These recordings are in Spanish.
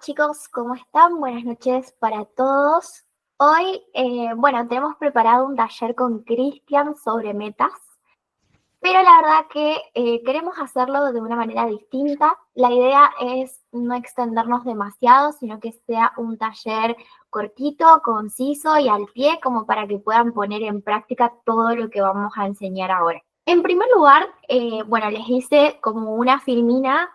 chicos, ¿cómo están? Buenas noches para todos. Hoy, tenemos preparado un taller con Cristian sobre metas, pero la verdad que queremos hacerlo de una manera distinta. La idea es no extendernos demasiado, sino que sea un taller cortito, conciso y al pie, como para que puedan poner en práctica todo lo que vamos a enseñar ahora. En primer lugar, les hice como una filmina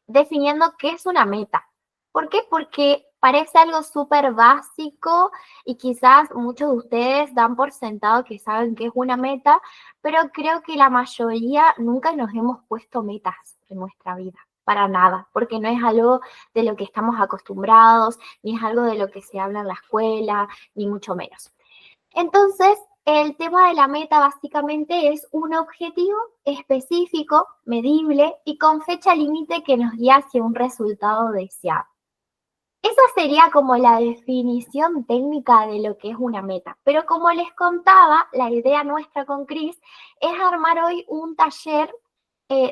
definiendo qué es una meta. ¿Por qué? Porque parece algo súper básico y quizás muchos de ustedes dan por sentado que saben qué es una meta, pero creo que la mayoría nunca nos hemos puesto metas en nuestra vida, para nada, porque no es algo de lo que estamos acostumbrados, ni es algo de lo que se habla en la escuela, ni mucho menos. Entonces, el tema de la meta básicamente es un objetivo específico, medible y con fecha límite que nos guía hacia un resultado deseado. Esa sería como la definición técnica de lo que es una meta. Pero como les contaba, la idea nuestra con Cris es armar hoy un taller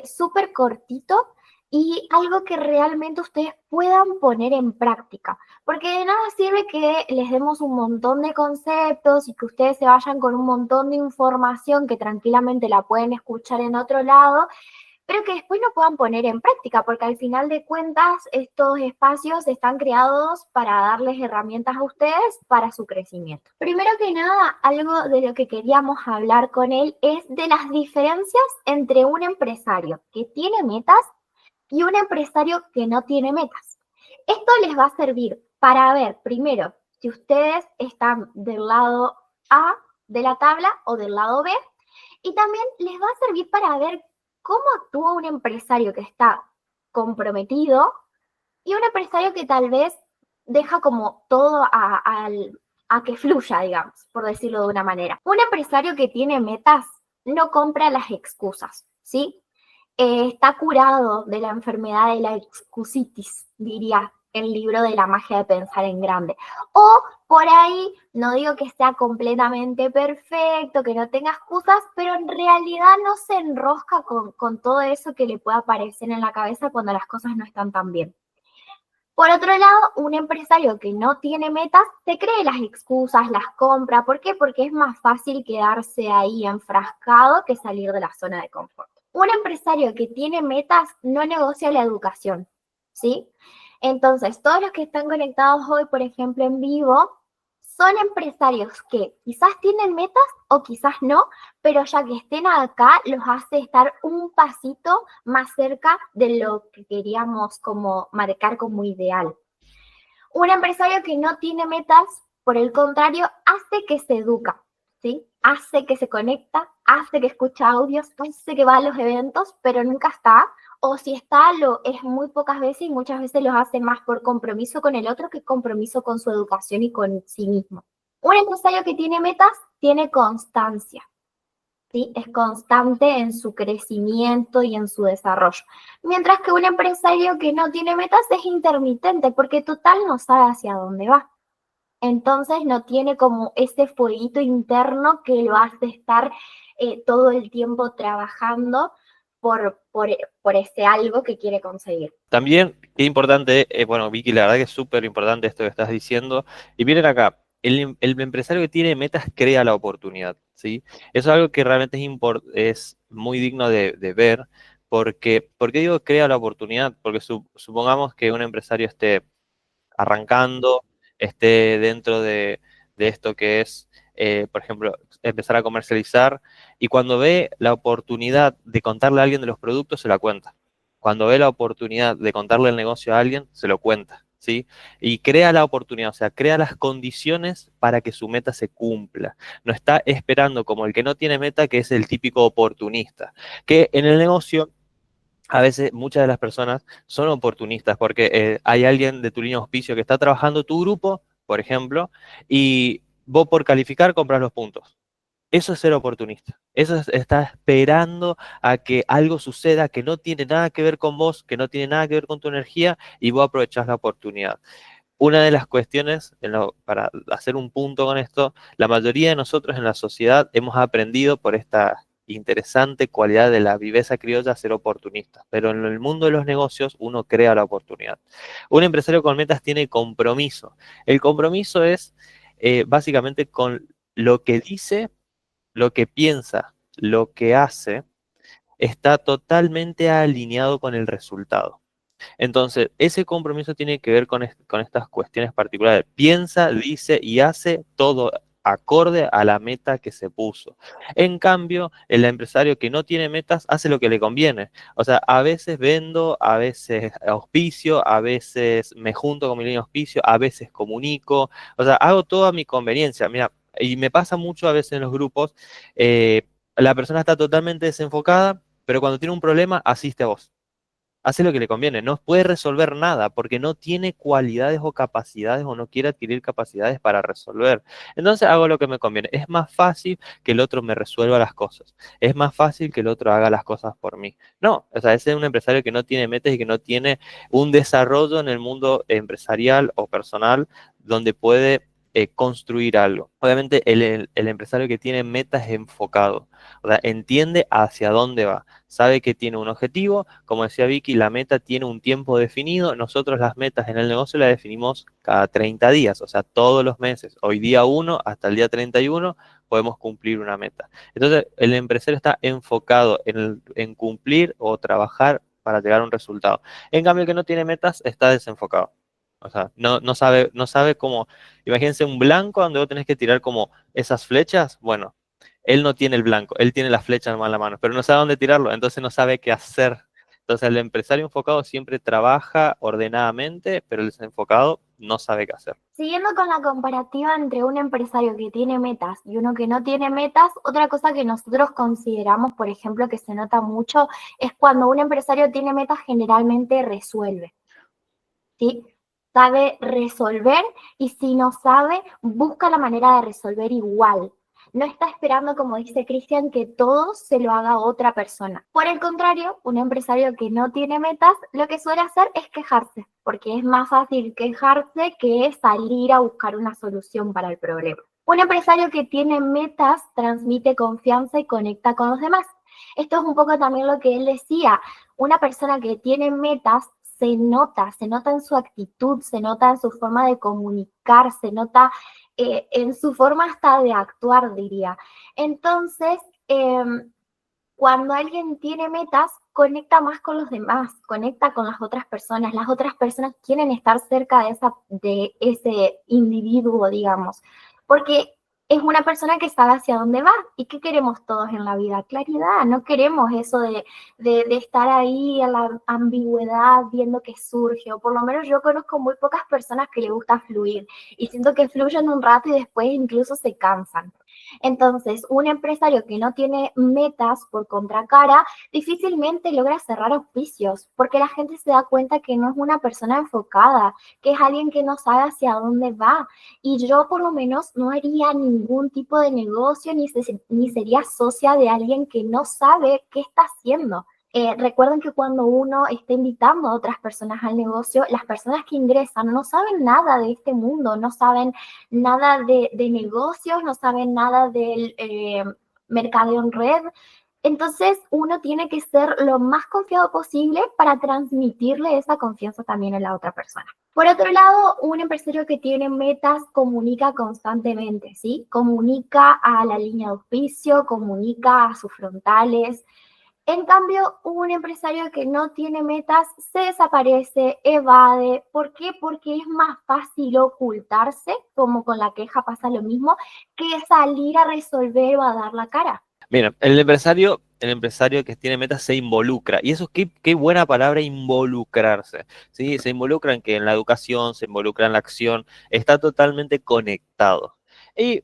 súper cortito y algo que realmente ustedes puedan poner en práctica. Porque de nada sirve que les demos un montón de conceptos y que ustedes se vayan con un montón de información que tranquilamente la pueden escuchar en otro lado, pero que después no puedan poner en práctica, porque al final de cuentas estos espacios están creados para darles herramientas a ustedes para su crecimiento. Primero que nada, algo de lo que queríamos hablar con él es de las diferencias entre un empresario que tiene metas y un empresario que no tiene metas. Esto les va a servir para ver, primero, si ustedes están del lado A de la tabla o del lado B, y también les va a servir para ver cómo actúa un empresario que está comprometido y un empresario que tal vez deja como todo a que fluya, digamos, por decirlo de una manera. Un empresario que tiene metas no compra las excusas, ¿sí? Está curado de la enfermedad de la excusitis, diría el libro de la magia de pensar en grande. O por ahí, no digo que sea completamente perfecto, que no tenga excusas, pero en realidad no se enrosca con todo eso que le pueda aparecer en la cabeza cuando las cosas no están tan bien. Por otro lado, un empresario que no tiene metas se cree las excusas, las compra. ¿Por qué? Porque es más fácil quedarse ahí enfrascado que salir de la zona de confort. Un empresario que tiene metas no negocia la educación, ¿sí? Entonces, todos los que están conectados hoy, por ejemplo, en vivo, son empresarios que quizás tienen metas o quizás no, pero ya que estén acá los hace estar un pasito más cerca de lo que queríamos como marcar como ideal. Un empresario que no tiene metas, por el contrario, hace que se educa, ¿sí? Hace que se conecta, hace que escucha audios, hace que va a los eventos, pero nunca está. O si está, lo es muy pocas veces y muchas veces los hace más por compromiso con el otro que compromiso con su educación y con sí mismo. Un empresario que tiene metas tiene constancia, ¿sí? Es constante en su crecimiento y en su desarrollo. Mientras que un empresario que no tiene metas es intermitente porque total no sabe hacia dónde va. Entonces no tiene como ese fueguito interno que lo hace estar todo el tiempo trabajando por ese algo que quiere conseguir. También, qué importante, Vicky, la verdad que es súper importante esto que estás diciendo. Y miren acá, el empresario que tiene metas crea la oportunidad, ¿sí? Eso es algo que realmente es muy digno de ver, porque, ¿por qué digo crea la oportunidad? Porque supongamos que un empresario esté arrancando, esté dentro de esto que es, por ejemplo, empezar a comercializar, y cuando ve la oportunidad de contarle a alguien de los productos, se la cuenta. Cuando ve la oportunidad de contarle el negocio a alguien, se lo cuenta, ¿sí? Y crea la oportunidad, o sea, crea las condiciones para que su meta se cumpla. No está esperando como el que no tiene meta, que es el típico oportunista, que en el negocio a veces muchas de las personas son oportunistas porque hay alguien de tu línea de auspicio que está trabajando tu grupo, por ejemplo, y vos por calificar compras los puntos. Eso es ser oportunista. Eso es estar esperando a que algo suceda que no tiene nada que ver con vos, que no tiene nada que ver con tu energía y vos aprovechás la oportunidad. Una de las cuestiones, para hacer un punto con esto, la mayoría de nosotros en la sociedad hemos aprendido por esta interesante cualidad de la viveza criolla ser oportunista, pero en el mundo de los negocios uno crea la oportunidad. Un empresario con metas tiene compromiso. El compromiso es básicamente con lo que dice, lo que piensa, lo que hace, está totalmente alineado con el resultado. Entonces, ese compromiso tiene que ver con estas cuestiones particulares. Piensa, dice y hace todo acorde a la meta que se puso. En cambio, el empresario que no tiene metas hace lo que le conviene. O sea, a veces vendo, a veces auspicio, a veces me junto con mi línea de auspicio, a veces comunico. O sea, hago todo a mi conveniencia. Mira, y me pasa mucho a veces en los grupos, la persona está totalmente desenfocada, pero cuando tiene un problema, asiste a vos, hace lo que le conviene, no puede resolver nada porque no tiene cualidades o capacidades o no quiere adquirir capacidades para resolver. Entonces hago lo que me conviene. Es más fácil que el otro me resuelva las cosas. Es más fácil que el otro haga las cosas por mí. No, o sea, ese es un empresario que no tiene metas y que no tiene un desarrollo en el mundo empresarial o personal donde puede construir algo. Obviamente el empresario que tiene metas es enfocado, o sea, entiende hacia dónde va, sabe que tiene un objetivo, como decía Vicky, la meta tiene un tiempo definido, nosotros las metas en el negocio las definimos cada 30 días, o sea, todos los meses, hoy día 1 hasta el día 31 podemos cumplir una meta. Entonces, el empresario está enfocado en cumplir o trabajar para llegar a un resultado. En cambio, el que no tiene metas está desenfocado. O sea, no sabe cómo. Imagínense un blanco donde vos tenés que tirar como esas flechas. Bueno, él no tiene el blanco, él tiene la flecha en la mano, pero no sabe dónde tirarlo, entonces no sabe qué hacer. Entonces el empresario enfocado siempre trabaja ordenadamente, pero el desenfocado no sabe qué hacer. Siguiendo con la comparativa entre un empresario que tiene metas y uno que no tiene metas, otra cosa que nosotros consideramos, por ejemplo, que se nota mucho, es cuando un empresario tiene metas, generalmente resuelve, ¿sí? Sabe resolver y si no sabe, busca la manera de resolver igual. No está esperando, como dice Cristian, que todo se lo haga otra persona. Por el contrario, un empresario que no tiene metas, lo que suele hacer es quejarse, porque es más fácil quejarse que salir a buscar una solución para el problema. Un empresario que tiene metas transmite confianza y conecta con los demás. Esto es un poco también lo que él decía. Una persona que tiene metas se nota en su actitud, se nota en su forma de comunicar, se nota en su forma hasta de actuar, diría. Entonces, cuando alguien tiene metas, conecta más con los demás, conecta con las otras personas quieren estar cerca de ese individuo, digamos, porque es una persona que sabe hacia dónde va. ¿Y qué queremos todos en la vida? Claridad, no queremos eso de estar ahí en la ambigüedad viendo qué surge, o por lo menos yo conozco muy pocas personas que le gusta fluir y siento que fluyen un rato y después incluso se cansan. Entonces, un empresario que no tiene metas por contracara difícilmente logra cerrar auspicios, porque la gente se da cuenta que no es una persona enfocada, que es alguien que no sabe hacia dónde va. Y yo por lo menos no haría ningún tipo de negocio ni sería socia de alguien que no sabe qué está haciendo. Recuerden que cuando uno está invitando a otras personas al negocio, las personas que ingresan no saben nada de este mundo, no saben nada de negocios, no saben nada del mercadeo en red. Entonces, uno tiene que ser lo más confiado posible para transmitirle esa confianza también a la otra persona. Por otro lado, un empresario que tiene metas comunica constantemente, ¿sí? Comunica a la línea de auspicio, comunica a sus frontales. En cambio, un empresario que no tiene metas se desaparece, evade. ¿Por qué? Porque es más fácil ocultarse, como con la queja pasa lo mismo, que salir a resolver o a dar la cara. Mira, el empresario que tiene metas se involucra. Y eso, qué buena palabra, involucrarse. ¿Sí? Se involucra en que en la educación, se involucra en la acción, está totalmente conectado. Y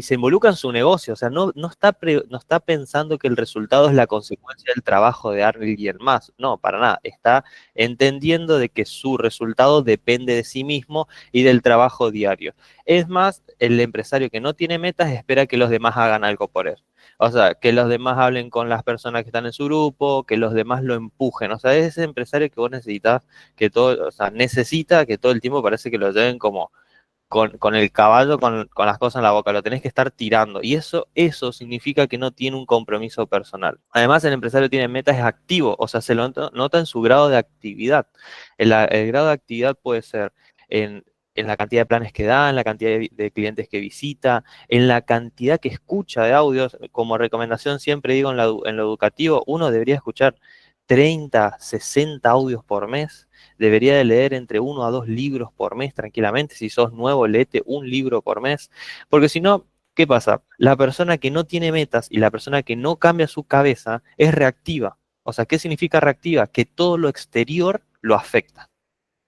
se involucra en su negocio, o sea, no está pensando que el resultado es la consecuencia del trabajo de alguien más, no, para nada, está entendiendo de que su resultado depende de sí mismo y del trabajo diario. Es más, el empresario que no tiene metas espera que los demás hagan algo por él. O sea, que los demás hablen con las personas que están en su grupo, que los demás lo empujen. O sea, es ese empresario que vos necesitas, que todo, o sea, necesita que todo el tiempo parece que lo lleven como con el caballo, con las cosas en la boca, lo tenés que estar tirando. Y eso significa que no tiene un compromiso personal. Además, el empresario tiene metas, es activo, o sea, se lo nota en su grado de actividad. El grado de actividad puede ser en la cantidad de planes que da, en la cantidad de clientes que visita, en la cantidad que escucha de audios. Como recomendación, siempre digo en lo educativo, uno debería escuchar 30, 60 audios por mes. Debería de leer entre 1 a 2 libros por mes tranquilamente. Si sos nuevo, léete un libro por mes. Porque si no, ¿qué pasa? La persona que no tiene metas y la persona que no cambia su cabeza es reactiva. O sea, ¿qué significa reactiva? Que todo lo exterior lo afecta,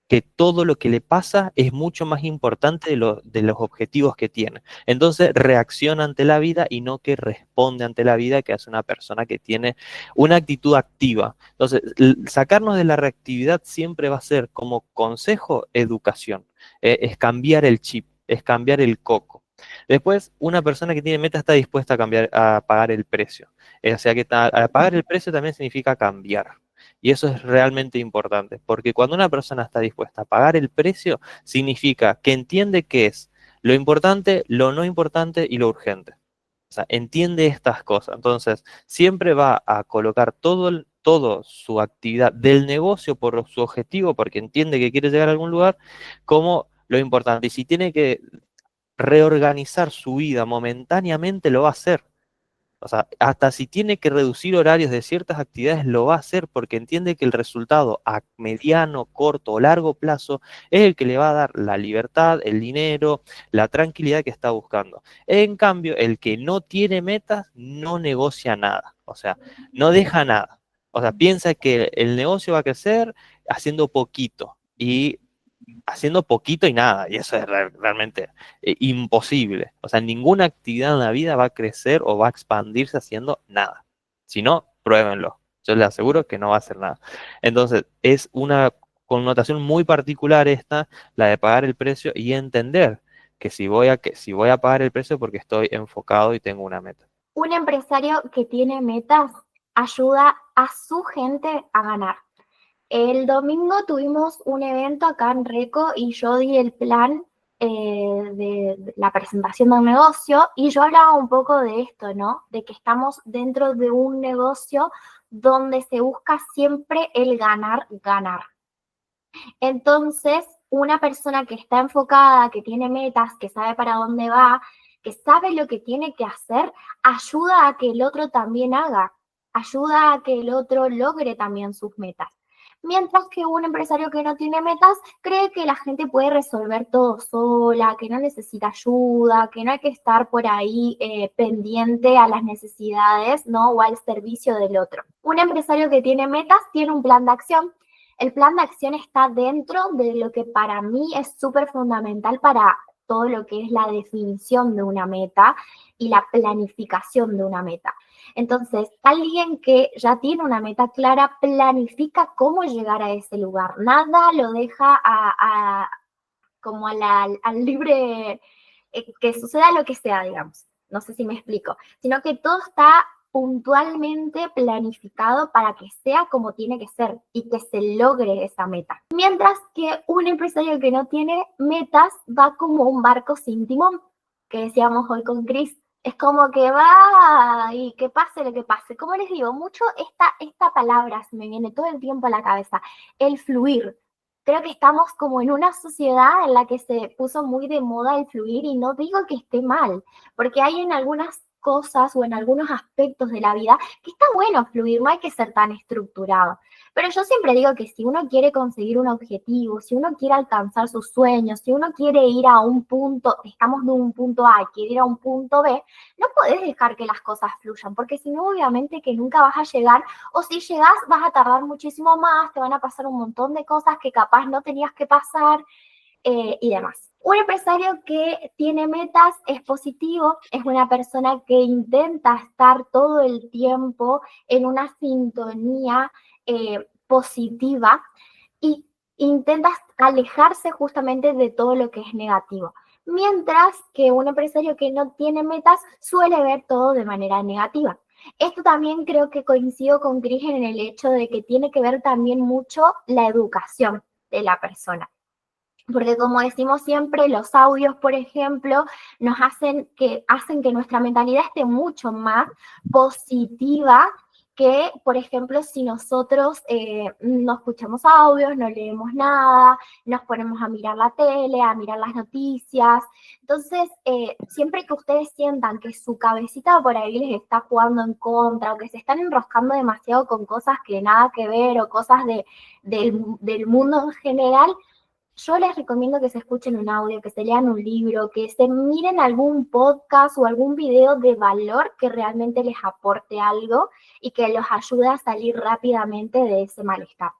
que todo lo que le pasa es mucho más importante de los objetivos que tiene. Entonces reacciona ante la vida y no que responde ante la vida, que hace una persona que tiene una actitud activa. Entonces, sacarnos de la reactividad siempre va a ser, como consejo, educación. Es cambiar el chip, es cambiar el coco. Después, una persona que tiene meta está dispuesta a cambiar, a pagar el precio. O sea que a pagar el precio también significa cambiar. Y eso es realmente importante, porque cuando una persona está dispuesta a pagar el precio, significa que entiende qué es lo importante, lo no importante y lo urgente. O sea, entiende estas cosas. Entonces, siempre va a colocar todo su actividad del negocio por su objetivo, porque entiende que quiere llegar a algún lugar, como lo importante. Y si tiene que reorganizar su vida momentáneamente, lo va a hacer. O sea, hasta si tiene que reducir horarios de ciertas actividades, lo va a hacer porque entiende que el resultado a mediano, corto o largo plazo es el que le va a dar la libertad, el dinero, la tranquilidad que está buscando. En cambio, el que no tiene metas no negocia nada, o sea, no deja nada. O sea, piensa que el negocio va a crecer haciendo poquito y haciendo poquito y nada, y eso es realmente imposible. O sea, ninguna actividad en la vida va a crecer o va a expandirse haciendo nada. Si no, pruébenlo. Yo les aseguro que no va a hacer nada. Entonces, es una connotación muy particular esta, la de pagar el precio y entender que si voy a pagar el precio porque estoy enfocado y tengo una meta. Un empresario que tiene metas ayuda a su gente a ganar. El domingo tuvimos un evento acá en Reco y yo di el plan de la presentación de un negocio y yo hablaba un poco de esto, ¿no? De que estamos dentro de un negocio donde se busca siempre el ganar, ganar. Entonces, una persona que está enfocada, que tiene metas, que sabe para dónde va, que sabe lo que tiene que hacer, ayuda a que el otro también haga, ayuda a que el otro logre también sus metas. Mientras que un empresario que no tiene metas cree que la gente puede resolver todo sola, que no necesita ayuda, que no hay que estar por ahí pendiente a las necesidades, ¿no? O al servicio del otro. Un empresario que tiene metas tiene un plan de acción. El plan de acción está dentro de lo que para mí es súper fundamental para todo lo que es la definición de una meta y la planificación de una meta. Entonces, alguien que ya tiene una meta clara planifica cómo llegar a ese lugar. Nada lo deja como al libre, que suceda lo que sea, digamos. No sé si me explico, sino que todo está puntualmente planificado para que sea como tiene que ser y que se logre esa meta. Mientras que un empresario que no tiene metas va como un barco sin timón, que decíamos hoy con Chris. Es como que va y que pase lo que pase. Como les digo, mucho esta palabra se me viene todo el tiempo a la cabeza, el fluir. Creo que estamos como en una sociedad en la que se puso muy de moda el fluir y no digo que esté mal, porque hay en algunas cosas o en algunos aspectos de la vida que está bueno fluir, no hay que ser tan estructurado. Pero yo siempre digo que si uno quiere conseguir un objetivo, si uno quiere alcanzar sus sueños, si uno quiere ir a un punto, estamos de un punto A y quiere ir a un punto B, no podés dejar que las cosas fluyan, porque si no, obviamente que nunca vas a llegar, o si llegas vas a tardar muchísimo más, te van a pasar un montón de cosas que capaz no tenías que pasar y demás. Un empresario que tiene metas es positivo, es una persona que intenta estar todo el tiempo en una sintonía positiva y intenta alejarse justamente de todo lo que es negativo. Mientras que un empresario que no tiene metas suele ver todo de manera negativa. Esto también creo que coincido con Cris en el hecho de que tiene que ver también mucho la educación de la persona. Porque como decimos siempre, los audios, por ejemplo, hacen que nuestra mentalidad esté mucho más positiva que, por ejemplo, si nosotros no escuchamos audios, no leemos nada, nos ponemos a mirar la tele, a mirar las noticias. Entonces, siempre que ustedes sientan que su cabecita por ahí les está jugando en contra o que se están enroscando demasiado con cosas que nada que ver o cosas del mundo en general, yo les recomiendo que se escuchen un audio, que se lean un libro, que se miren algún podcast o algún video de valor que realmente les aporte algo y que los ayude a salir rápidamente de ese malestar.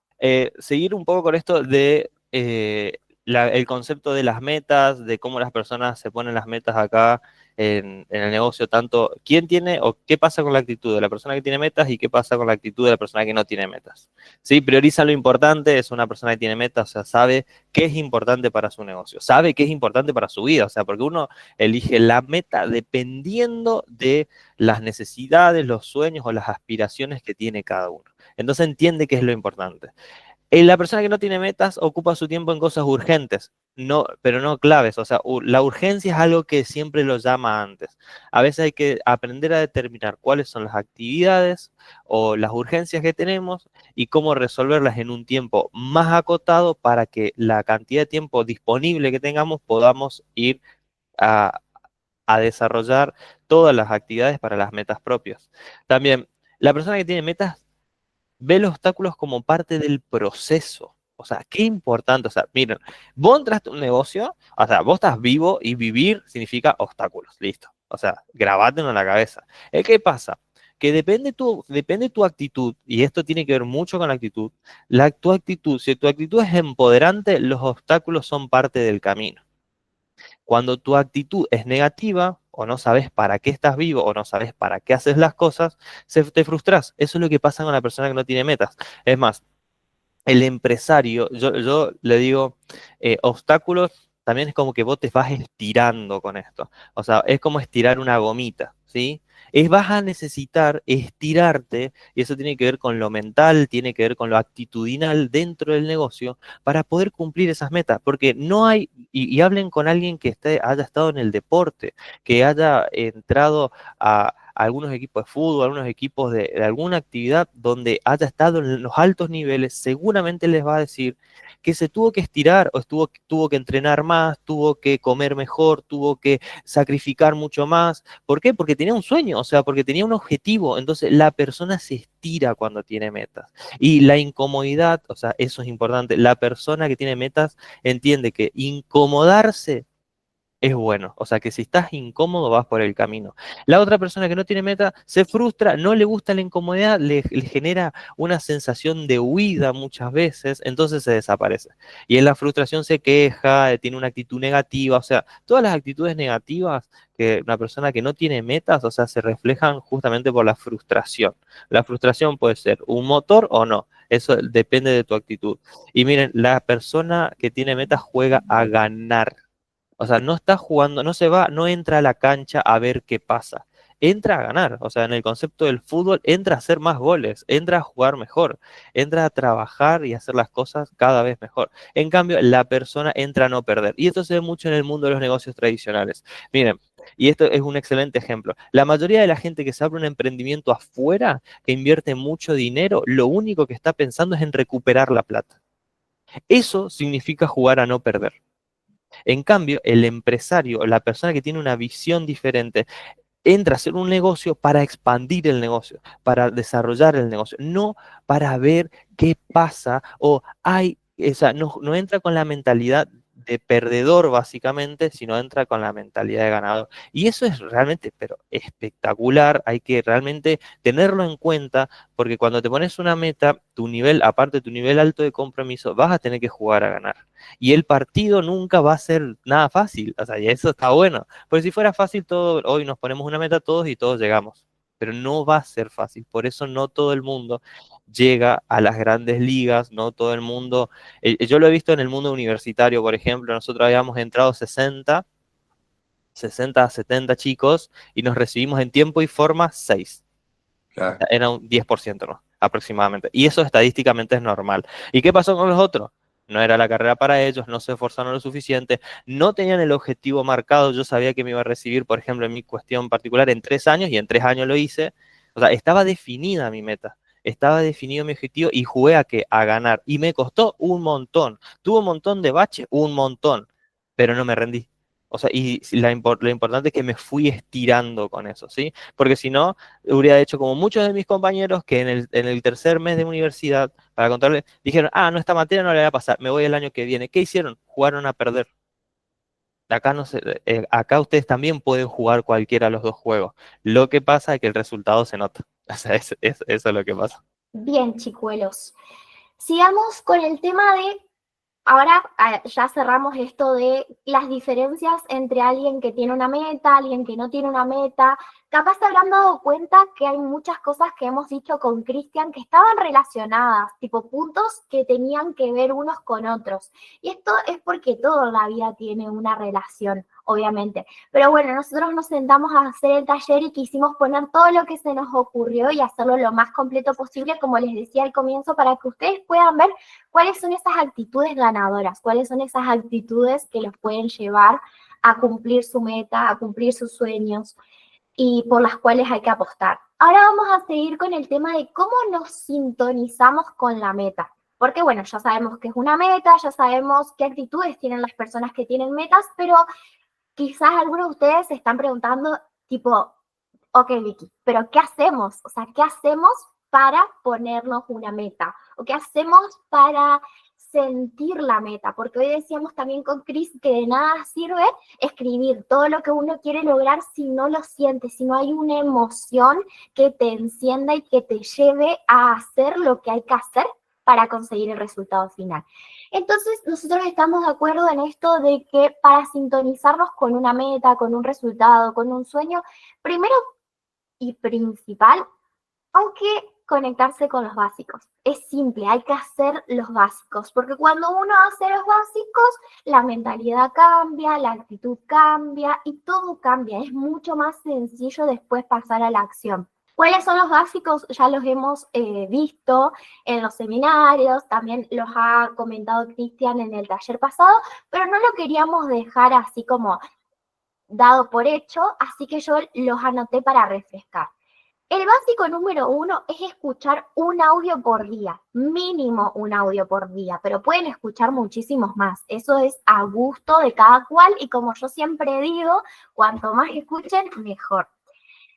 Seguir un poco con esto de el concepto de las metas, de cómo las personas se ponen las metas acá en el negocio, tanto quién tiene o qué pasa con la actitud de la persona que tiene metas y qué pasa con la actitud de la persona que no tiene metas. ¿Sí? Prioriza lo importante, es una persona que tiene metas, o sea, sabe qué es importante para su negocio, sabe qué es importante para su vida, o sea, porque uno elige la meta dependiendo de las necesidades, los sueños o las aspiraciones que tiene cada uno. Entonces entiende qué es lo importante. La persona que no tiene metas ocupa su tiempo en cosas urgentes, no, pero no claves. O sea, la urgencia es algo que siempre lo llama antes. A veces hay que aprender a determinar cuáles son las actividades o las urgencias que tenemos y cómo resolverlas en un tiempo más acotado para que la cantidad de tiempo disponible que tengamos podamos ir a, a desarrollar todas las actividades para las metas propias. También, la persona que tiene metas ve los obstáculos como parte del proceso. O sea, qué importante. O sea, miren, vos entraste a un negocio, o sea, vos estás vivo y vivir significa obstáculos. Listo. O sea, grabátelo en la cabeza. ¿Qué pasa? Que depende tu actitud, y esto tiene que ver mucho con la actitud. Tu actitud, si tu actitud es empoderante, los obstáculos son parte del camino. Cuando tu actitud es negativa, o no sabes para qué estás vivo, o no sabes para qué haces las cosas, te frustras. Eso es lo que pasa con la persona que no tiene metas. Es más, el empresario, yo le digo, obstáculos también es como que vos te vas estirando con esto. O sea, es como estirar una gomita, ¿sí? Vas a necesitar estirarte, y eso tiene que ver con lo mental, tiene que ver con lo actitudinal dentro del negocio, para poder cumplir esas metas. Porque no hay, y hablen con alguien que haya estado en el deporte, que haya entrado a algunos equipos de fútbol, algunos equipos de alguna actividad donde haya estado en los altos niveles, seguramente les va a decir que se tuvo que estirar o tuvo que entrenar más, tuvo que comer mejor, tuvo que sacrificar mucho más. ¿Por qué? Porque tenía un sueño, o sea, porque tenía un objetivo. Entonces la persona se estira cuando tiene metas. Y la incomodidad, o sea, eso es importante. La persona que tiene metas entiende que incomodarse es bueno. O sea que si estás incómodo vas por el camino. La otra persona que no tiene meta se frustra, no le gusta la incomodidad, le genera una sensación de huida muchas veces, entonces se desaparece. Y en la frustración se queja, tiene una actitud negativa, o sea, todas las actitudes negativas que una persona que no tiene metas, o sea, se reflejan justamente por la frustración. La frustración puede ser un motor o no. Eso depende de tu actitud. Y miren, la persona que tiene metas juega a ganar. O sea, no está jugando, no se va, no entra a la cancha a ver qué pasa. Entra a ganar. O sea, en el concepto del fútbol, entra a hacer más goles, entra a jugar mejor, entra a trabajar y hacer las cosas cada vez mejor. En cambio, la persona entra a no perder. Y esto se ve mucho en el mundo de los negocios tradicionales. Miren, y esto es un excelente ejemplo. La mayoría de la gente que se abre un emprendimiento afuera, que invierte mucho dinero, lo único que está pensando es en recuperar la plata. Eso significa jugar a no perder. En cambio, el empresario, la persona que tiene una visión diferente, entra a hacer un negocio para expandir el negocio, para desarrollar el negocio, no para ver qué pasa o sea, no entra con la mentalidad de perdedor básicamente, sino entra con la mentalidad de ganador. Y eso es realmente, pero espectacular, hay que realmente tenerlo en cuenta, porque cuando te pones una meta, tu nivel, aparte de tu nivel alto de compromiso, vas a tener que jugar a ganar. Y el partido nunca va a ser nada fácil, o sea, y eso está bueno. Porque si fuera fácil todo, hoy nos ponemos una meta todos y todos llegamos. Pero no va a ser fácil. Por eso no todo el mundo llega a las grandes ligas, no todo el mundo. Yo lo he visto en el mundo universitario, por ejemplo. Nosotros habíamos entrado 60 a 70 chicos y nos recibimos en tiempo y forma 6. Claro. Era un 10%, ¿no? Aproximadamente. Y eso estadísticamente es normal. ¿Y qué pasó con los otros? no era la carrera para ellos, no se esforzaron lo suficiente, no tenían el objetivo marcado, yo sabía que me iba a recibir, por ejemplo, en mi cuestión particular, en 3 años, y en 3 años lo hice, o sea, estaba definida mi meta. Estaba definido mi objetivo y jugué a que a ganar. Y me costó un montón. Tuve un montón de baches, un montón, pero no me rendí. O sea, y lo importante es que me fui estirando con eso, ¿sí? Porque si no, hubiera hecho como muchos de mis compañeros que en el tercer mes de universidad, para contarles, dijeron, no, esta materia no le va a pasar, me voy el año que viene. ¿Qué hicieron? Jugaron a perder. Acá, no se, acá ustedes también pueden jugar cualquiera de los dos juegos. Lo que pasa es que el resultado se nota. O sea, eso es lo que pasa. Bien, chicuelos. Sigamos con el tema de, ahora ya cerramos esto de las diferencias entre alguien que tiene una meta, alguien que no tiene una meta. Capaz se habrán dado cuenta que hay muchas cosas que hemos dicho con Cristian que estaban relacionadas, tipo puntos que tenían que ver unos con otros. Y esto es porque toda la vida tiene una relación, obviamente. Pero bueno, nosotros nos sentamos a hacer el taller y quisimos poner todo lo que se nos ocurrió y hacerlo lo más completo posible, como les decía al comienzo, para que ustedes puedan ver cuáles son esas actitudes ganadoras, cuáles son esas actitudes que los pueden llevar a cumplir su meta, a cumplir sus sueños y por las cuales hay que apostar. Ahora vamos a seguir con el tema de cómo nos sintonizamos con la meta. Porque bueno, ya sabemos que es una meta, ya sabemos qué actitudes tienen las personas que tienen metas, pero quizás algunos de ustedes se están preguntando, tipo, ok, Vicky, pero ¿qué hacemos? O sea, ¿qué hacemos para ponernos una meta? ¿O qué hacemos para sentir la meta? Porque hoy decíamos también con Chris que de nada sirve escribir todo lo que uno quiere lograr si no lo siente, si no hay una emoción que te encienda y que te lleve a hacer lo que hay que hacer para conseguir el resultado final. Entonces, nosotros estamos de acuerdo en esto de que para sintonizarnos con una meta, con un resultado, con un sueño, primero y principal, aunque conectarse con los básicos. Es simple, hay que hacer los básicos, porque cuando uno hace los básicos, la mentalidad cambia, la actitud cambia y todo cambia. Es mucho más sencillo después pasar a la acción. ¿Cuáles son los básicos? Ya los hemos visto en los seminarios, también los ha comentado Cristian en el taller pasado, pero no lo queríamos dejar así como dado por hecho, así que yo los anoté para refrescar. El básico número 1 es escuchar un audio por día, mínimo un audio por día, pero pueden escuchar muchísimos más. Eso es a gusto de cada cual y como yo siempre digo, cuanto más escuchen, mejor.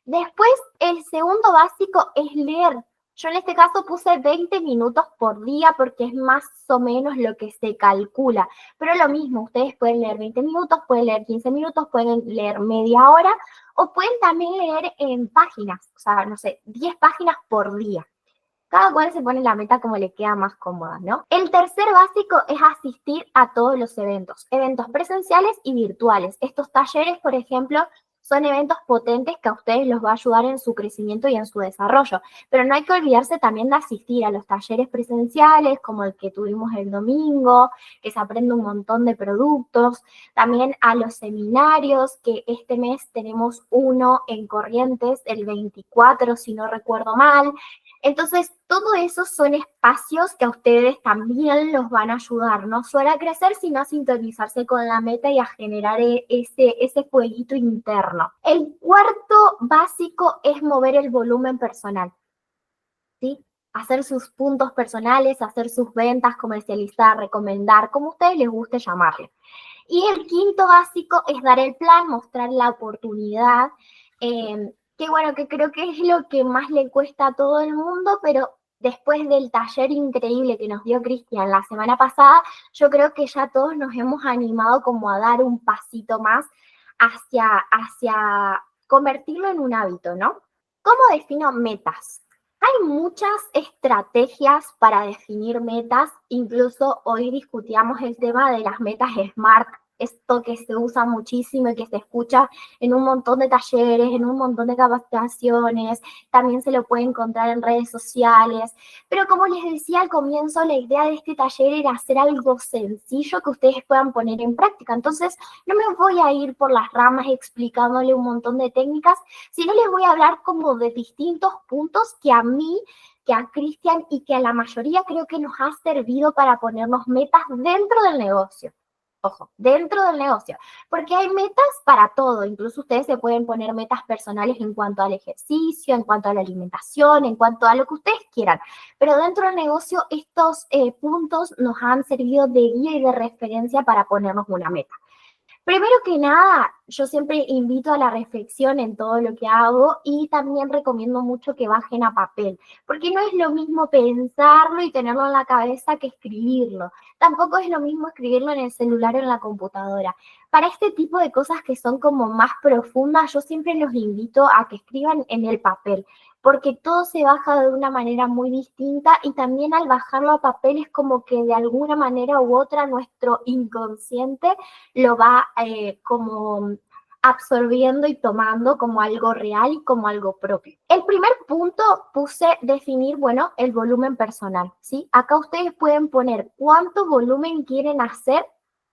Después, el segundo básico es leer. Yo en este caso puse 20 minutos por día porque es más o menos lo que se calcula. Pero lo mismo, ustedes pueden leer 20 minutos, pueden leer 15 minutos, pueden leer media hora o pueden también leer en páginas, o sea, no sé, 10 páginas por día. Cada cual se pone la meta como le queda más cómoda, ¿no? El tercer básico es asistir a todos los eventos presenciales y virtuales. Estos talleres, por ejemplo, son eventos potentes que a ustedes los va a ayudar en su crecimiento y en su desarrollo. Pero no hay que olvidarse también de asistir a los talleres presenciales, como el que tuvimos el domingo, que se aprende un montón de productos. También a los seminarios, que este mes tenemos uno en Corrientes, el 24, si no recuerdo mal. Entonces, todo eso son espacios que a ustedes también los van a ayudar, no solo a crecer, sino a sintonizarse con la meta y a generar ese fueguito interno. El cuarto básico es mover el volumen personal, ¿sí? Hacer sus puntos personales, hacer sus ventas, comercializar, recomendar, como a ustedes les guste llamarle. Y el quinto básico es dar el plan, mostrar la oportunidad, que bueno, que creo que es lo que más le cuesta a todo el mundo, pero después del taller increíble que nos dio Cristian la semana pasada, yo creo que ya todos nos hemos animado como a dar un pasito más hacia convertirlo en un hábito, ¿no? ¿Cómo defino metas? Hay muchas estrategias para definir metas, incluso hoy discutíamos el tema de las metas SMART, esto que se usa muchísimo y que se escucha en un montón de talleres, en un montón de capacitaciones, también se lo puede encontrar en redes sociales, pero como les decía al comienzo, la idea de este taller era hacer algo sencillo que ustedes puedan poner en práctica, entonces no me voy a ir por las ramas explicándole un montón de técnicas, sino les voy a hablar como de distintos puntos que a mí que a Cristian y que a la mayoría creo que nos ha servido para ponernos metas dentro del negocio. Ojo, dentro del negocio, porque hay metas para todo, incluso ustedes se pueden poner metas personales en cuanto al ejercicio, en cuanto a la alimentación, en cuanto a lo que ustedes quieran, pero dentro del negocio estos puntos nos han servido de guía y de referencia para ponernos una meta. Primero que nada, yo siempre invito a la reflexión en todo lo que hago y también recomiendo mucho que bajen a papel, porque no es lo mismo pensarlo y tenerlo en la cabeza que escribirlo. Tampoco es lo mismo escribirlo en el celular o en la computadora. Para este tipo de cosas que son como más profundas, yo siempre los invito a que escriban en el papel, porque todo se baja de una manera muy distinta y también al bajarlo a papel es como que de alguna manera u otra nuestro inconsciente lo va como absorbiendo y tomando como algo real y como algo propio. El primer punto puse definir, bueno, el volumen personal, ¿sí? Acá ustedes pueden poner cuánto volumen quieren hacer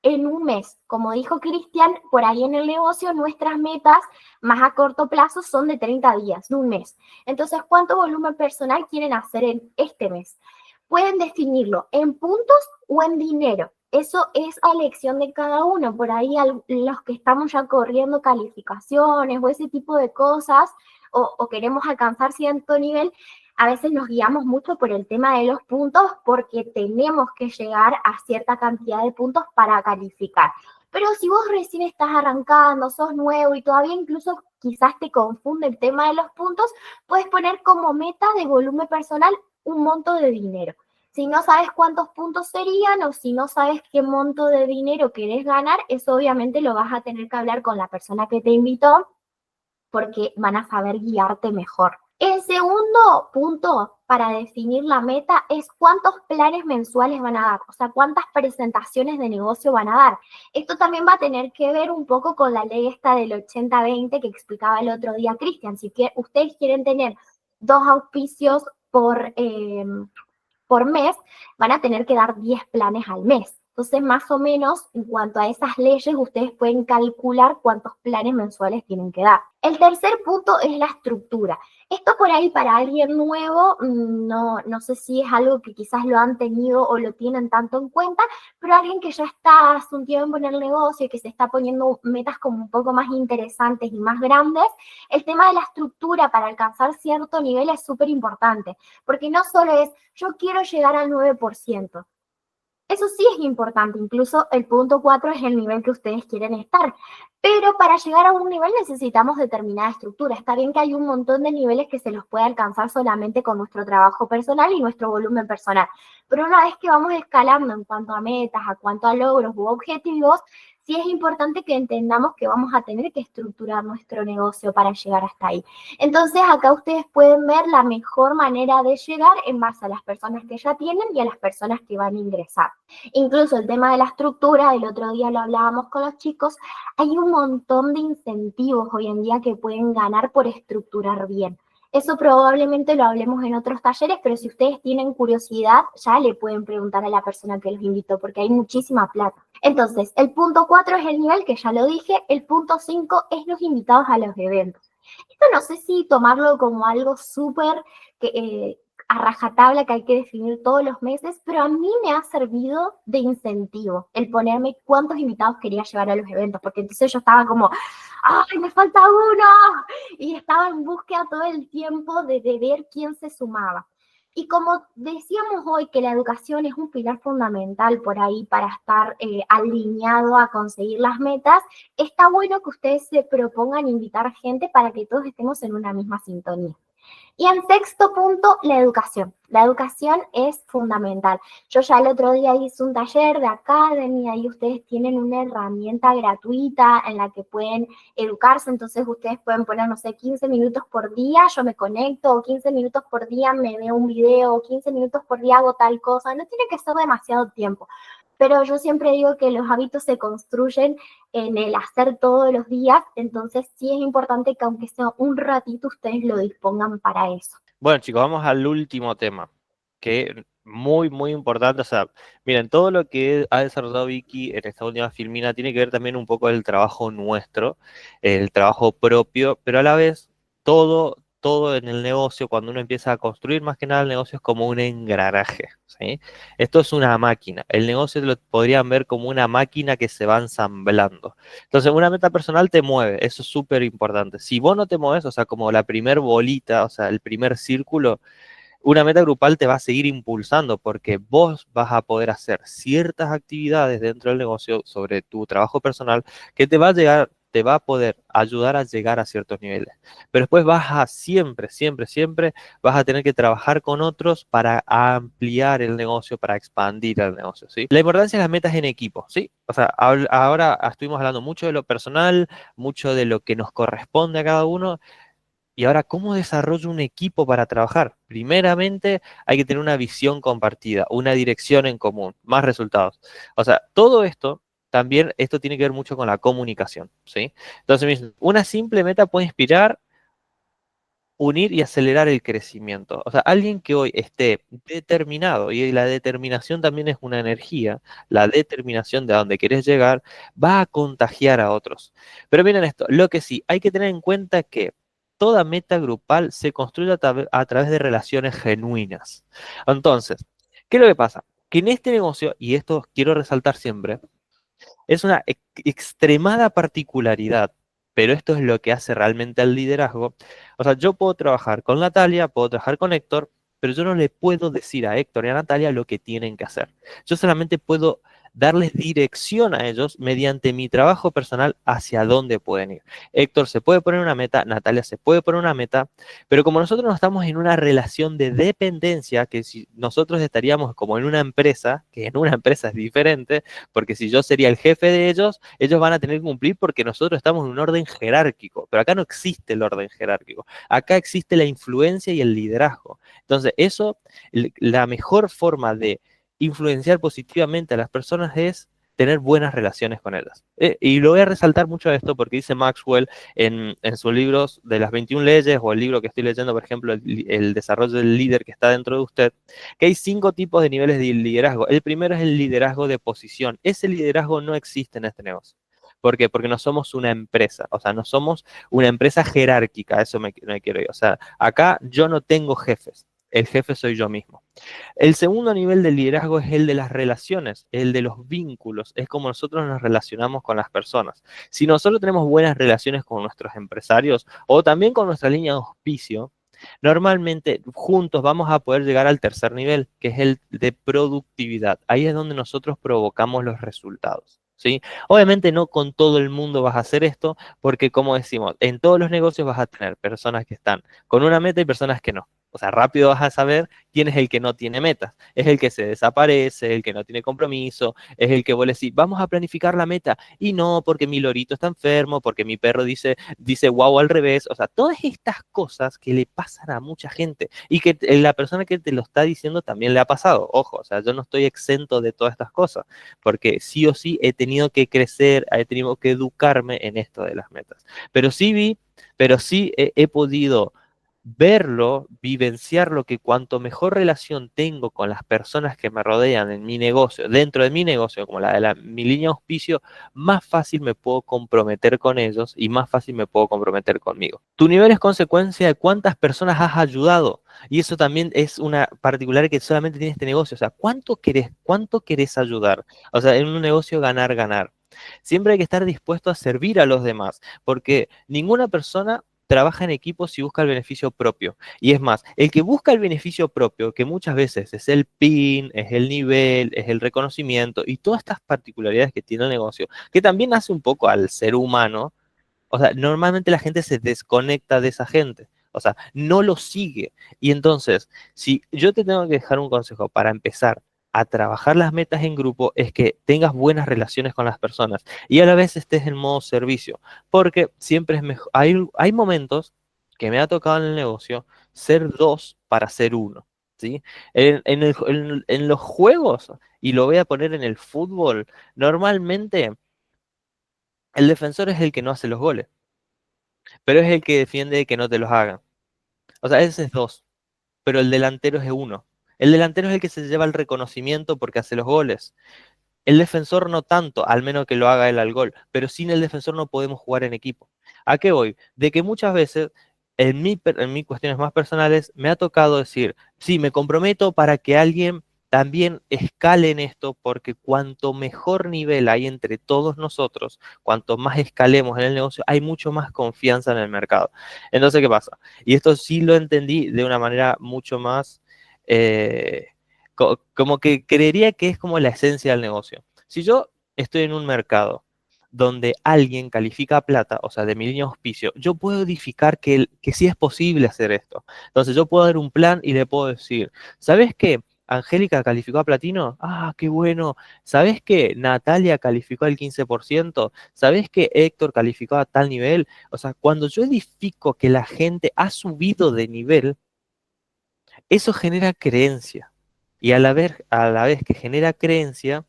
en un mes. Como dijo Cristian, por ahí en el negocio nuestras metas más a corto plazo son de 30 días, de un mes. Entonces, ¿cuánto volumen personal quieren hacer en este mes? Pueden definirlo en puntos o en dinero. Eso es a elección de cada uno. Por ahí los que estamos ya corriendo calificaciones o ese tipo de cosas o queremos alcanzar cierto nivel, a veces nos guiamos mucho por el tema de los puntos porque tenemos que llegar a cierta cantidad de puntos para calificar. Pero si vos recién estás arrancando, sos nuevo y todavía incluso quizás te confunde el tema de los puntos, puedes poner como meta de volumen personal un monto de dinero. Si no sabes cuántos puntos serían o si no sabes qué monto de dinero querés ganar, eso obviamente lo vas a tener que hablar con la persona que te invitó porque van a saber guiarte mejor. El segundo punto para definir la meta es cuántos planes mensuales van a dar, o sea, cuántas presentaciones de negocio van a dar. Esto también va a tener que ver un poco con la ley esta del 80-20 que explicaba el otro día Cristian. Si ustedes quieren tener 2 auspicios por mes, van a tener que dar 10 planes al mes. Entonces, más o menos, en cuanto a esas leyes, ustedes pueden calcular cuántos planes mensuales tienen que dar. El tercer punto es la estructura. Esto por ahí para alguien nuevo, no sé si es algo que quizás lo han tenido o lo tienen tanto en cuenta, pero alguien que ya está hace un tiempo en el negocio y que se está poniendo metas como un poco más interesantes y más grandes, el tema de la estructura para alcanzar cierto nivel es súper importante, porque no solo es yo quiero llegar al 9%. Eso sí es importante, incluso el punto 4 es el nivel que ustedes quieren estar. Pero para llegar a un nivel necesitamos determinada estructura. Está bien que hay un montón de niveles que se los puede alcanzar solamente con nuestro trabajo personal y nuestro volumen personal. Pero una vez que vamos escalando en cuanto a metas, a cuanto a logros u objetivos, sí es importante que entendamos que vamos a tener que estructurar nuestro negocio para llegar hasta ahí. Entonces, acá ustedes pueden ver la mejor manera de llegar en base a las personas que ya tienen y a las personas que van a ingresar. Incluso el tema de la estructura, el otro día lo hablábamos con los chicos, hay un montón de incentivos hoy en día que pueden ganar por estructurar bien. Eso probablemente lo hablemos en otros talleres, pero si ustedes tienen curiosidad, ya le pueden preguntar a la persona que los invitó, porque hay muchísima plata. Entonces, el punto 4 es el nivel, que ya lo dije. El punto 5 es los invitados a los eventos. Esto no sé si tomarlo como algo súper a rajatabla que hay que definir todos los meses, pero a mí me ha servido de incentivo el ponerme cuántos invitados quería llevar a los eventos, porque entonces yo estaba como, ¡ay, me falta uno! Y estaba en búsqueda todo el tiempo de ver quién se sumaba. Y como decíamos hoy que la educación es un pilar fundamental por ahí para estar alineado a conseguir las metas, está bueno que ustedes se propongan invitar gente para que todos estemos en una misma sintonía. Y en sexto punto, la educación. La educación es fundamental. Yo ya el otro día hice un taller de Academy, ahí ustedes tienen una herramienta gratuita en la que pueden educarse, entonces ustedes pueden poner, no sé, 15 minutos por día, yo me conecto, o 15 minutos por día me veo un video, o 15 minutos por día hago tal cosa. No tiene que ser demasiado tiempo, pero yo siempre digo que los hábitos se construyen en el hacer todos los días, entonces sí es importante que aunque sea un ratito ustedes lo dispongan para eso. Bueno, chicos, vamos al último tema, que muy, muy importante. O sea, miren, todo lo que ha desarrollado Vicky en esta última filmina tiene que ver también un poco del trabajo nuestro, el trabajo propio, pero a la vez todo todo en el negocio, cuando uno empieza a construir más que nada el negocio, es como un engranaje, ¿sí? Esto es una máquina. El negocio lo podrían ver como una máquina que se va ensamblando. Entonces, una meta personal te mueve, eso es súper importante. Si vos no te mueves, o sea, como la primer bolita, o sea, el primer círculo, una meta grupal te va a seguir impulsando porque vos vas a poder hacer ciertas actividades dentro del negocio sobre tu trabajo personal que te va a llegar, te va a poder ayudar a llegar a ciertos niveles. Pero después vas a siempre vas a tener que trabajar con otros para ampliar el negocio, para expandir el negocio, ¿sí? La importancia de las metas en equipo, ¿sí? O sea, ahora estuvimos hablando mucho de lo personal, mucho de lo que nos corresponde a cada uno. Y ahora, ¿cómo desarrollo un equipo para trabajar? Primeramente, hay que tener una visión compartida, una dirección en común, más resultados. O sea, todo esto, también esto tiene que ver mucho con la comunicación, ¿sí? Entonces, una simple meta puede inspirar, unir y acelerar el crecimiento. O sea, alguien que hoy esté determinado, y la determinación también es una energía, la determinación de a dónde quieres llegar, va a contagiar a otros. Pero miren esto, lo que sí, hay que tener en cuenta que toda meta grupal se construye a través de relaciones genuinas. Entonces, ¿qué es lo que pasa? Que en este negocio, y esto quiero resaltar siempre, es una extremada particularidad, pero esto es lo que hace realmente al liderazgo. O sea, yo puedo trabajar con Natalia, puedo trabajar con Héctor, pero yo no le puedo decir a Héctor y a Natalia lo que tienen que hacer. Yo solamente puedo darles dirección a ellos mediante mi trabajo personal hacia dónde pueden ir. Héctor se puede poner una meta, Natalia se puede poner una meta, pero como nosotros no estamos en una relación de dependencia, que si nosotros estaríamos como en una empresa, que en una empresa es diferente, porque si yo sería el jefe de ellos, ellos van a tener que cumplir porque nosotros estamos en un orden jerárquico, pero acá no existe el orden jerárquico, acá existe la influencia y el liderazgo. Entonces, eso, la mejor forma de influenciar positivamente a las personas es tener buenas relaciones con ellas. Y lo voy a resaltar mucho esto porque dice Maxwell en sus libros de las 21 leyes o el libro que estoy leyendo, por ejemplo, el desarrollo del líder que está dentro de usted, que hay 5 tipos de niveles de liderazgo. El primero es el liderazgo de posición. Ese liderazgo no existe en este negocio. ¿Por qué? Porque no somos una empresa, o sea, no somos una empresa jerárquica, eso me quiero ir. O sea, acá yo no tengo jefes, el jefe soy yo mismo. El segundo nivel de liderazgo es el de las relaciones, el de los vínculos, es como nosotros nos relacionamos con las personas. Si nosotros tenemos buenas relaciones con nuestros empresarios o también con nuestra línea de auspicio, normalmente juntos vamos a poder llegar al tercer nivel, que es el de productividad. Ahí es donde nosotros provocamos los resultados. ¿Sí? Obviamente no con todo el mundo vas a hacer esto, porque como decimos, en todos los negocios vas a tener personas que están con una meta y personas que no. O sea, rápido vas a saber quién es el que no tiene metas. Es el que se desaparece, el que no tiene compromiso, es el que vos le decís, vamos a planificar la meta. Y no, porque mi lorito está enfermo, porque mi perro dice wow al revés. O sea, todas estas cosas que le pasan a mucha gente y que la persona que te lo está diciendo también le ha pasado. Ojo, o sea, yo no estoy exento de todas estas cosas, porque sí o sí he tenido que crecer, he tenido que educarme en esto de las metas. Pero sí he podido verlo, vivenciarlo, que cuanto mejor relación tengo con las personas que me rodean en mi negocio, dentro de mi negocio, como la de mi línea de auspicio, más fácil me puedo comprometer con ellos y más fácil me puedo comprometer conmigo. Tu nivel es consecuencia de cuántas personas has ayudado. Y eso también es una particular que solamente tiene este negocio. O sea, cuánto querés ayudar? O sea, en un negocio ganar, ganar. Siempre hay que estar dispuesto a servir a los demás, porque ninguna persona trabaja en equipo si busca el beneficio propio. Y es más, el que busca el beneficio propio, que muchas veces es el PIN, es el nivel, es el reconocimiento y todas estas particularidades que tiene el negocio, que también hace un poco al ser humano, o sea, normalmente la gente se desconecta de esa gente. O sea, no lo sigue. Y entonces, si yo te tengo que dejar un consejo para empezar a trabajar las metas en grupo, es que tengas buenas relaciones con las personas y a la vez estés en modo servicio. Porque siempre es mejor. Hay momentos que me ha tocado en el negocio ser dos para ser uno. ¿Sí? En los juegos, y lo voy a poner en el fútbol, normalmente el defensor es el que no hace los goles, pero es el que defiende que no te los hagan. O sea, ese es dos, pero el delantero es uno. El delantero es el que se lleva el reconocimiento porque hace los goles. El defensor no tanto, al menos que lo haga él al gol, pero sin el defensor no podemos jugar en equipo. ¿A qué voy? De que muchas veces en mis cuestiones más personales, me ha tocado decir, sí, me comprometo para que alguien también escale en esto, porque cuanto mejor nivel hay entre todos nosotros, cuanto más escalemos en el negocio, hay mucho más confianza en el mercado. Entonces, ¿qué pasa? Y esto sí lo entendí de una manera mucho más, eh, como que creería que es como la esencia del negocio. Si yo estoy en un mercado, donde alguien califica plata, o sea, de mi línea de auspicio, yo puedo edificar que sí es posible hacer esto. Entonces yo puedo dar un plan y le puedo decir, ¿sabes qué? Angélica calificó a platino, ah, qué bueno. ¿Sabes qué? Natalia calificó al 15%. ¿Sabes qué? Héctor calificó a tal nivel. O sea, cuando yo edifico que la gente ha subido de nivel, eso genera creencia. Y a la vez que genera creencia,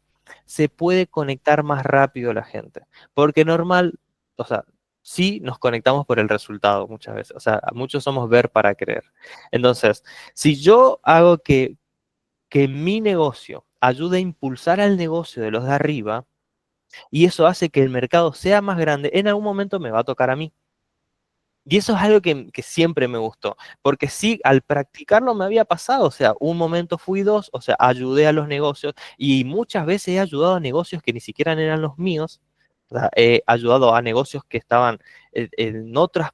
se puede conectar más rápido la gente. Porque normal, o sea, sí nos conectamos por el resultado muchas veces. O sea, muchos somos ver para creer. Entonces, si yo hago que mi negocio ayude a impulsar al negocio de los de arriba, y eso hace que el mercado sea más grande, en algún momento me va a tocar a mí. Y eso es algo que siempre me gustó, porque sí, al practicarlo me había pasado, o sea, un momento fui dos, o sea, ayudé a los negocios y muchas veces he ayudado a negocios que ni siquiera eran los míos, o sea, he ayudado a negocios que estaban en otras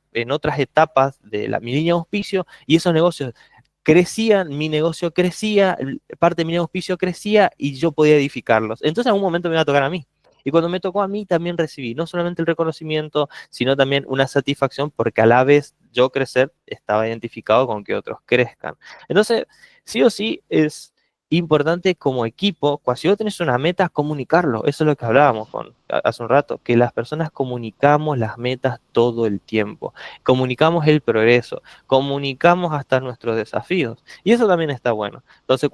etapas de mi línea de auspicio y esos negocios crecían, mi negocio crecía, parte de mi auspicio crecía y yo podía edificarlos. Entonces en algún momento me iba a tocar a mí. Y cuando me tocó a mí también recibí no solamente el reconocimiento, sino también una satisfacción porque a la vez yo crecer estaba identificado con que otros crezcan. Entonces, sí o sí es importante como equipo, cuando si vos tenés una meta, comunicarlo. Eso es lo que hablábamos hace un rato, que las personas comunicamos las metas todo el tiempo, comunicamos el progreso, comunicamos hasta nuestros desafíos. Y eso también está bueno. Entonces,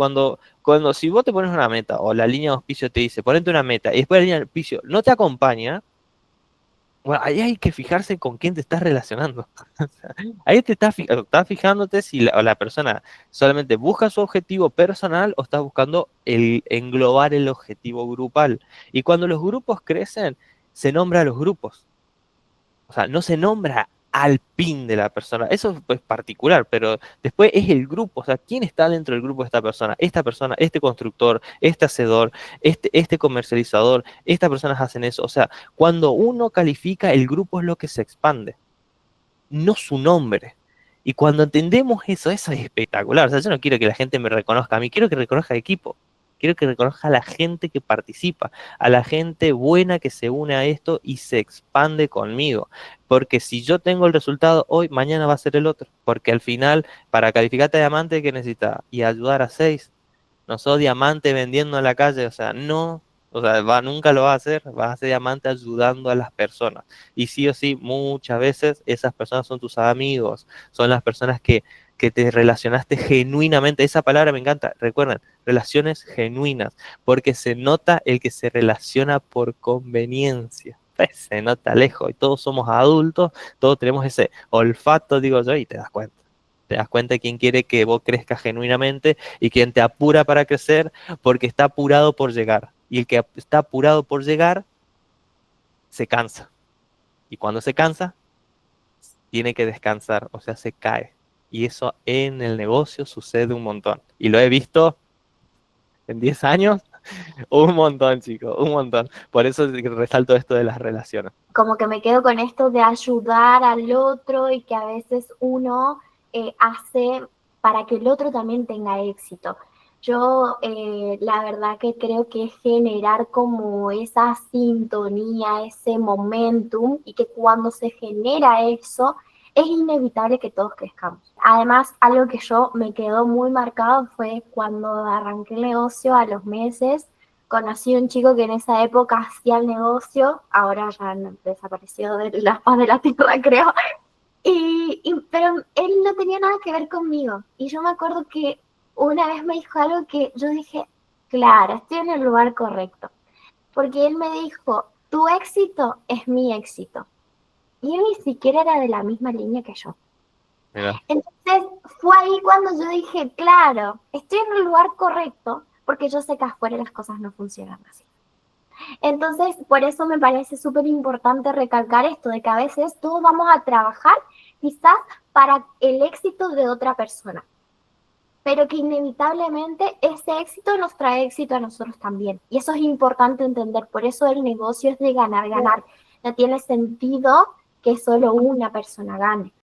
si vos te pones una meta o la línea de auspicio te dice, ponete una meta y después la línea de auspicio no te acompaña, bueno, ahí hay que fijarse con quién te estás relacionando. Ahí estás fijándote si la persona solamente busca su objetivo personal o estás buscando englobar el objetivo grupal. Y cuando los grupos crecen, se nombra a los grupos. O sea, no se nombra al pin de la persona. Eso es particular, pero después es el grupo. O sea, ¿quién está dentro del grupo de esta persona, este constructor, este hacedor, este comercializador, estas personas hacen eso? O sea, cuando uno califica, el grupo es lo que se expande, no su nombre. Y cuando entendemos eso es espectacular. O sea, yo no quiero que la gente me reconozca a mí, quiero que reconozca al equipo. Quiero que reconozca a la gente que participa, a la gente buena que se une a esto y se expande conmigo. Porque si yo tengo el resultado hoy, mañana va a ser el otro. Porque al final, para calificarte a diamante, ¿qué necesitas? Y ayudar a 6. No sos diamante vendiendo en la calle, o sea, no, o sea, nunca lo vas a hacer, vas a ser diamante ayudando a las personas. Y sí o sí, muchas veces esas personas son tus amigos, son las personas que te relacionaste genuinamente. Esa palabra me encanta, recuerden, relaciones genuinas, porque se nota el que se relaciona por conveniencia. Pues, se nota lejos y todos somos adultos, todos tenemos ese olfato, digo yo, y te das cuenta. Te das cuenta de quién quiere que vos crezcas genuinamente y quién te apura para crecer porque está apurado por llegar. Y el que está apurado por llegar se cansa. Y cuando se cansa, tiene que descansar, o sea, se cae. Y eso en el negocio sucede un montón. Y lo he visto en 10 años, un montón, chicos, un montón. Por eso resalto esto de las relaciones. Como que me quedo con esto de ayudar al otro y que a veces uno hace para que el otro también tenga éxito. Yo la verdad que creo que es generar como esa sintonía, ese momentum y que cuando se genera eso es inevitable que todos crezcamos. Además, algo que yo me quedó muy marcado fue cuando arranqué el negocio a los meses. Conocí a un chico que en esa época hacía el negocio, ahora ya desapareció de la faz de la tierra, creo. Pero él no tenía nada que ver conmigo. Y yo me acuerdo que una vez me dijo algo que yo dije, claro, estoy en el lugar correcto. Porque él me dijo, tu éxito es mi éxito. Y él ni siquiera era de la misma línea que yo. Mira. Entonces fue ahí cuando yo dije, claro, estoy en el lugar correcto porque yo sé que afuera las cosas no funcionan así. Entonces, por eso me parece súper importante recalcar esto, de que a veces todos vamos a trabajar quizás para el éxito de otra persona, pero que inevitablemente ese éxito nos trae éxito a nosotros también. Y eso es importante entender, por eso el negocio es de ganar, ganar. No tiene sentido que solo una persona gane.